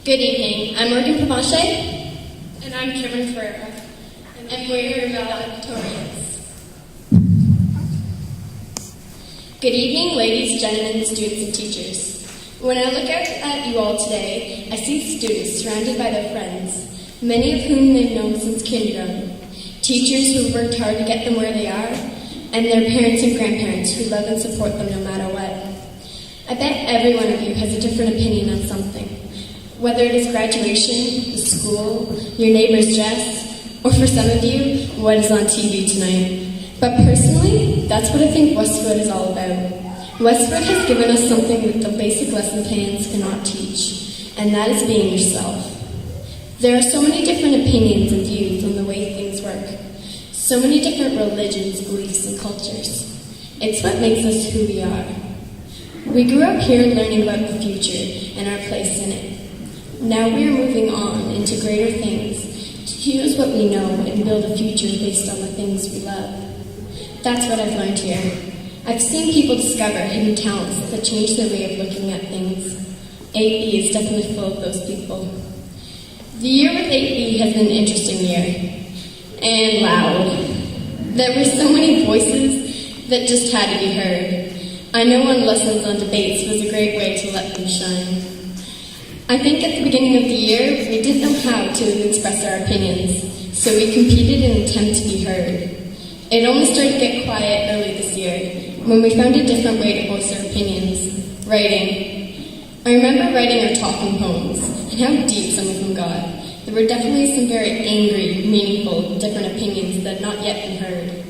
Good evening. I'm Morgan Provencher. And I'm Kevin Ferreira. And we're Valedictorians. Good evening, ladies, gentlemen, students, and teachers. When I look out at you all today, I see students surrounded by their friends, many of whom they've known since kindergarten, teachers who have worked hard to get them where they are, and their parents and grandparents who love and support them no matter what. I bet every one of you has a different opinion on something, whether it is graduation, the school, your neighbor's dress, or for some of you, what is on TV tonight. But personally, that's what I think Westwood is all about. Westwood has given us something that the basic lesson plans cannot teach, and that is being yourself. There are so many different opinions and views on the way things work, so many different religions, beliefs, and cultures. It's what makes us who we are. We grew up here learning about the future and our place in it. Now we are moving on into greater things to use what we know and build a future based on the things we love. That's what I've learned here. I've seen people discover hidden talents that change their way of looking at things. 8B is definitely full of those people. The year with 8B has been an interesting year. And loud. There were so many voices that just had to be heard. I know one lessons on debates was a great way to let them shine. I think at the beginning of the year, we didn't know how to express our opinions, so we competed in an attempt to be heard. It only started to get quiet early this year, when we found a different way to voice our opinions, writing. I remember writing our talking poems, and how deep some of them got. There were definitely some very angry, meaningful, different opinions that had not yet been heard.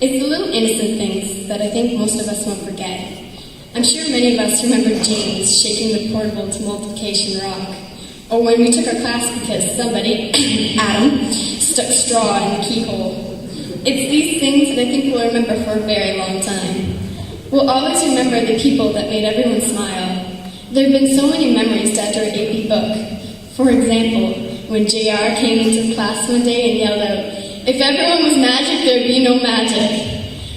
It's the little innocent things that I think most of us won't forget. I'm sure many of us remember James shaking the portable to multiplication rock, or when we took our class because somebody, Adam, stuck straw in the keyhole. It's these things that I think we'll remember for a very long time. We'll always remember the people that made everyone smile. There have been so many memories to add to our AP book. For example, when JR came into class one day and yelled out, "If everyone was magic, there'd be no magic."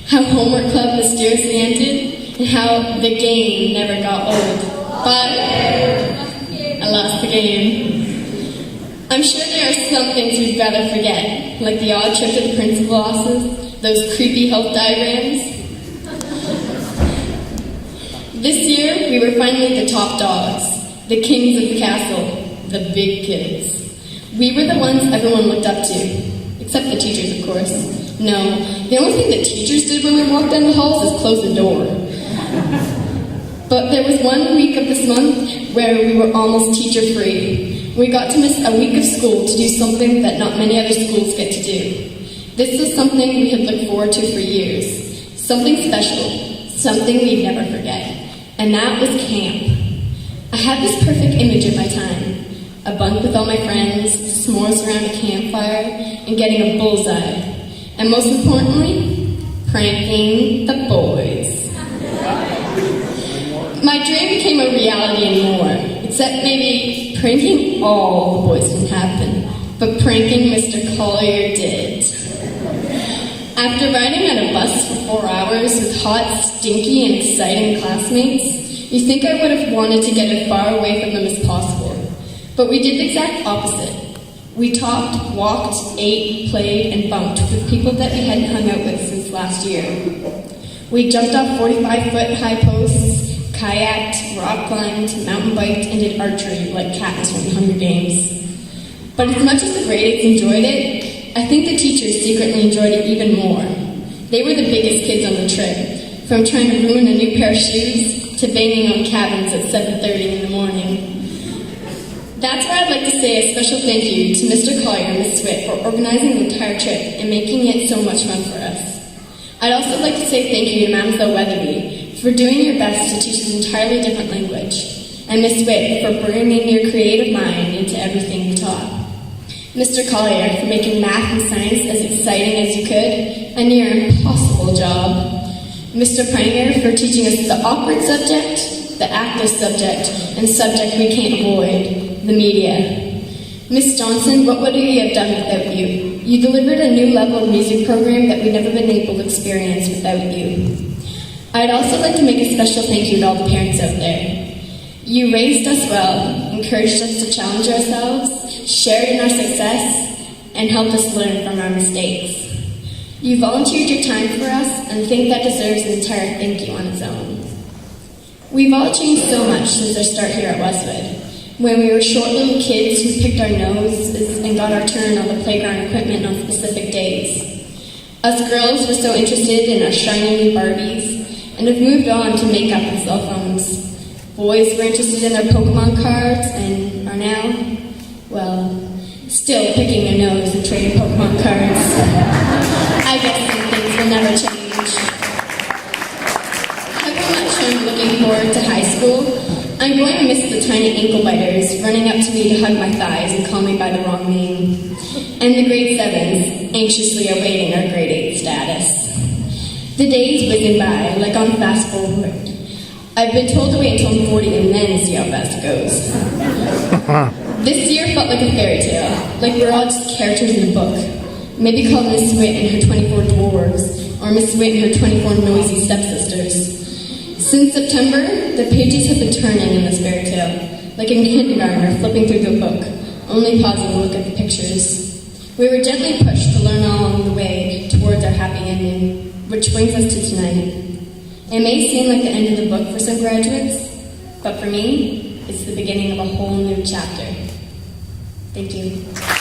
How homework club mysteriously ended, and how the game never got old. But I lost the game. I'm sure there are some things we'd rather forget, like the odd trip to the principal office, those creepy health diagrams. This year, we were finally the top dogs, the kings of the castle, the big kids. We were the ones everyone looked up to, except the teachers, of course. No, the only thing that teachers did when we walked down the halls is close the door. But there was 1 week of this month where we were almost teacher-free. We got to miss a week of school to do something that not many other schools get to do. This was something we had looked forward to for years. Something special, something we'd never forget. And that was camp. I had this perfect image of my time. A bunk with all my friends, s'mores around a campfire, and getting a bullseye. And most importantly, pranking the boys. My dream became a reality and more, except maybe pranking all the boys didn't happen, but pranking Mr. Collier did. After riding on a bus for 4 hours with hot, stinky, and exciting classmates, you think I would have wanted to get as far away from them as possible. But we did the exact opposite. We talked, walked, ate, played, and bunked with people that we hadn't hung out with since last year. We jumped off 45-foot high posts, kayaked, rock climbed, mountain biked, and did archery like Katniss from the Hunger Games. But as much as the grades enjoyed it, I think the teachers secretly enjoyed it even more. They were the biggest kids on the trip, from trying to ruin a new pair of shoes to banging on cabins at 7:30 in the morning. That's why I'd like to say a special thank you to Mr. Collier and Ms. Swift for organizing the entire trip and making it so much fun for us. I'd also like to say thank you to Mamselle Weatherby for doing your best to teach an entirely different language, and Ms. Swift for bringing your creative mind into everything you taught. Mr. Collier for making math and science as exciting as you could, a near impossible job. Mr. Pranger for teaching us the awkward subject, the active subject, and subject we can't avoid, the media. Miss Johnson, what would we have done without you? You delivered a new level of music program that we'd never been able to experience without you. I'd also like to make a special thank you to all the parents out there. You raised us well, encouraged us to challenge ourselves, shared in our success, and helped us learn from our mistakes. You volunteered your time for us, and I think that deserves an entire thank you on its own. We've all changed so much since our start here at Westwood. When we were short little kids who picked our noses and got our turn on the playground equipment on specific days. Us girls were so interested in our shiny new Barbies and have moved on to makeup and cell phones. Boys were interested in their Pokemon cards and are now, well, still picking their nose and trading Pokemon cards. I guess some things will never change. However much I'm looking forward to high school, I'm going to miss the tiny ankle biters running up to me to hug my thighs and call me by the wrong name, and the grade 7s anxiously awaiting our grade 8 status. The days whizzing by like on fast forward. I've been told to wait until I'm 40 and then see how fast it goes. This year felt like a fairy tale, like we're all just characters in a book. Maybe called Miss Wit and her 24 dwarves, or Miss Wit and her 24 noisy stepsisters. Since September, the pages have been turning in this fairy tale, like a kindergartner flipping through the book, only pausing to look at the pictures. We were gently pushed to learn along the way towards our happy ending, which brings us to tonight. It may seem like the end of the book for some graduates, but for me, it's the beginning of a whole new chapter. Thank you.